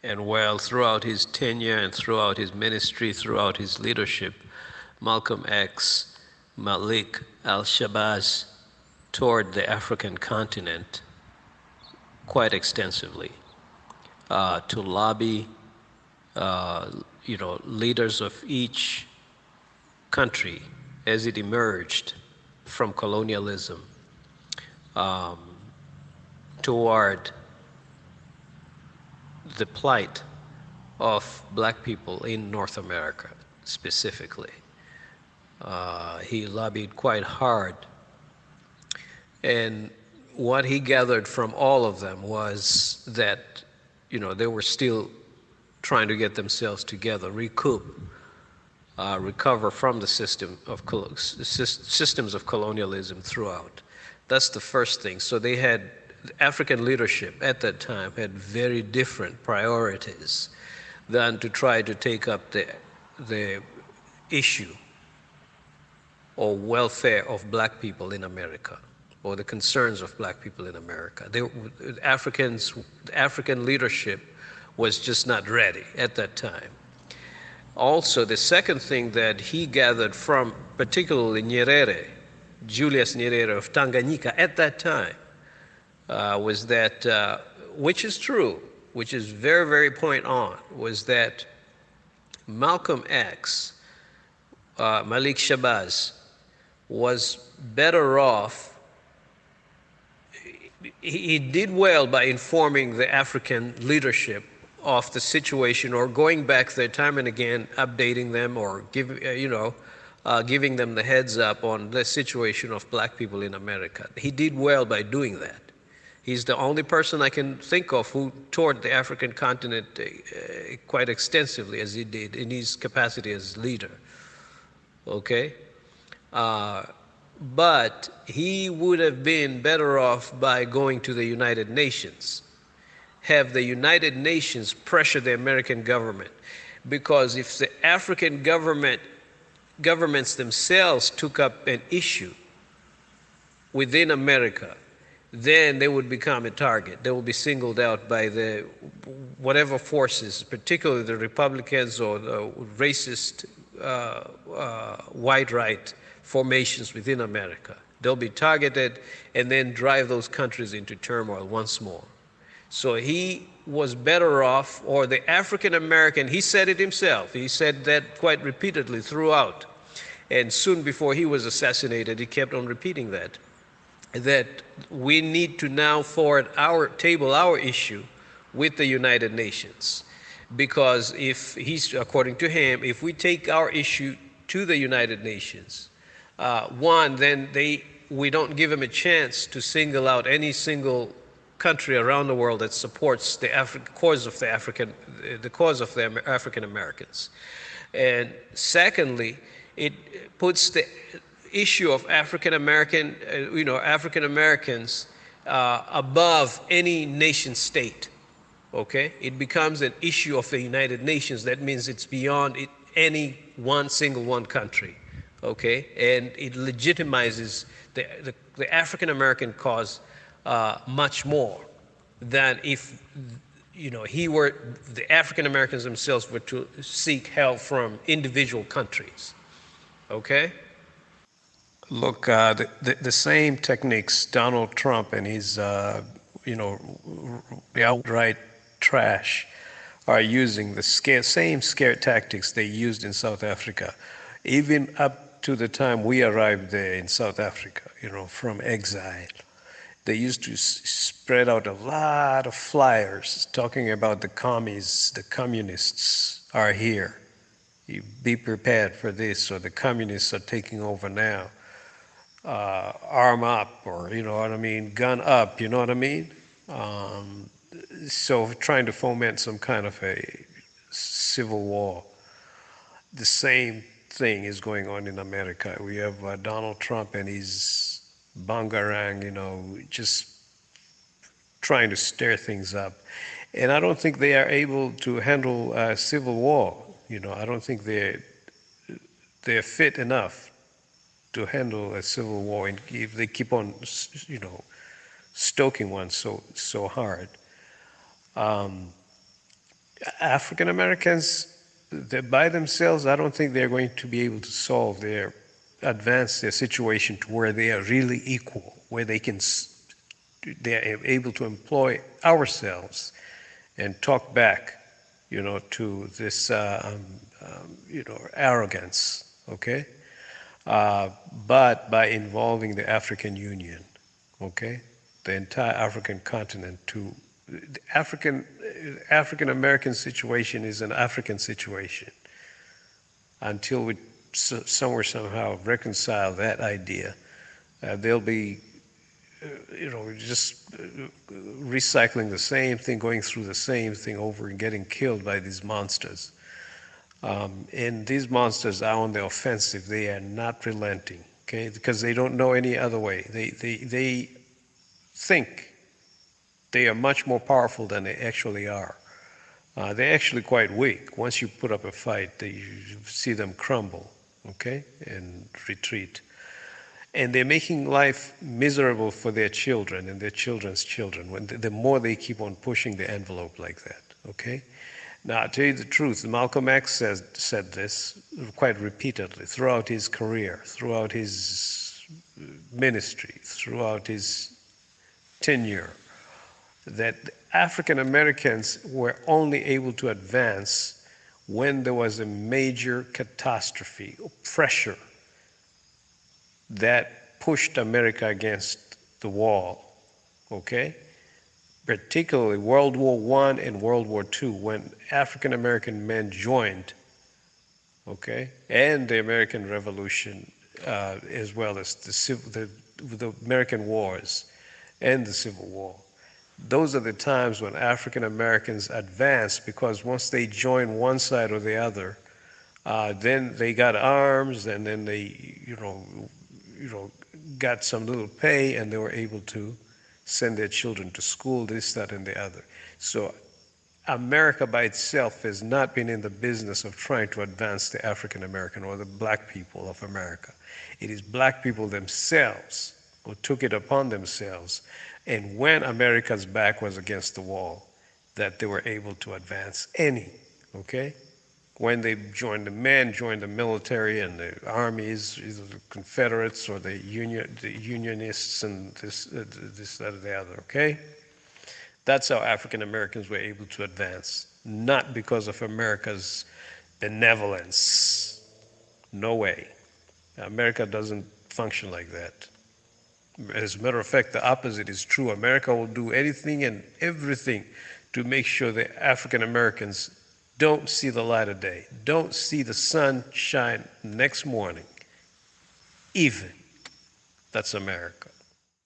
And well, throughout his tenure and throughout his ministry, throughout his leadership, Malcolm X, Malik al-Shabazz toured the African continent quite extensively to lobby, uh, leaders of each country as it emerged from colonialism um, toward the plight of black people in North America specifically. He lobbied quite hard, and what he gathered from all of them was that, they were still trying to get themselves together, recover from the systems of colonialism throughout. That's the first thing. So they had African leadership at that time had very different priorities than to try to take up the issue or welfare of black people in America or the concerns of black people in America. African leadership was just not ready at that time. Also, the second thing that he gathered from particularly Nyerere, Julius Nyerere of Tanganyika at that time, was that, which is true, which is very, very point on, was that Malcolm X, Malik Shabazz, was better off. He did well by informing the African leadership of the situation, or going back there time and again, updating them, or giving them the heads up on the situation of black people in America. He did well by doing that. He's the only person I can think of who toured the African continent quite extensively as he did in his capacity as leader. Okay? But he would have been better off by going to the United Nations, have the United Nations pressure the American government. Because if the African governments themselves took up an issue within America, then they would become a target. They will be singled out by the whatever forces, particularly the Republicans or the racist white right formations within America. They'll be targeted and then drive those countries into turmoil once more. So he was better off, or the African American, he said it himself. He said that quite repeatedly throughout. And soon before he was assassinated, he kept on repeating that we need to now forward our issue with the United Nations. Because according to him, if we take our issue to the United Nations, then we don't give them a chance to single out any single country around the world that supports the cause of the African Americans. And secondly, it puts the issue of African Americans above any nation state. Okay, it becomes an issue of the United Nations. That means it's beyond any one country. Okay, and it legitimizes the African American cause much more than if the African Americans themselves were to seek help from individual countries. Okay. Look, the same techniques Donald Trump and his, the outright trash are using, the same scare tactics they used in South Africa, even up to the time we arrived there in South Africa, from exile. They used to spread out a lot of flyers talking about the commies, the communists are here. You be prepared for this, or the communists are taking over now. Arm up, or gun up, you know what I mean? So trying to foment some kind of a civil war. The same thing is going on in America. We have Donald Trump and his bangarang, just trying to stir things up. And I don't think they are able to handle a civil war. I don't think they're fit enough to handle a civil war, and if they keep on, stoking one so hard. African Americans, by themselves, I don't think they're going to be able to advance their situation to where they are really equal, where they are able to employ ourselves and talk back, to this, arrogance, okay? But by involving the African Union, okay, the entire African continent to the African American situation is an African situation until we somewhere somehow reconcile that idea. They'll be, just recycling the same thing, going through the same thing over and getting killed by these monsters. And these monsters are on the offensive. They are not relenting, okay? Because they don't know any other way. They think they are much more powerful than they actually are. They're actually quite weak. Once you put up a fight, you see them crumble, okay, and retreat. And they're making life miserable for their children and their children's children the more they keep on pushing the envelope like that, okay? Now, I'll tell you the truth, Malcolm X said this quite repeatedly throughout his career, throughout his ministry, throughout his tenure, that African Americans were only able to advance when there was a major catastrophe, pressure that pushed America against the wall, okay? Particularly World War I and World War II, when African American men joined, okay, and the American Revolution, as well as the American wars and the Civil War. Those are the times when African Americans advanced, because once they joined one side or the other, then they got arms, and then they, got some little pay, and they were able to send their children to school, this, that, and the other. So America by itself has not been in the business of trying to advance the African American or the black people of America. It is black people themselves who took it upon themselves, and when America's back was against the wall, that they were able to advance any, okay? When they joined, the men joined the military and the armies, either the Confederates or the Unionists, and this, that, or the other, okay? That's how African Americans were able to advance, not because of America's benevolence. No way. America doesn't function like that. As a matter of fact, the opposite is true. America will do anything and everything to make sure that African Americans don't see the light of day, don't see the sun shine next morning, even. That's America.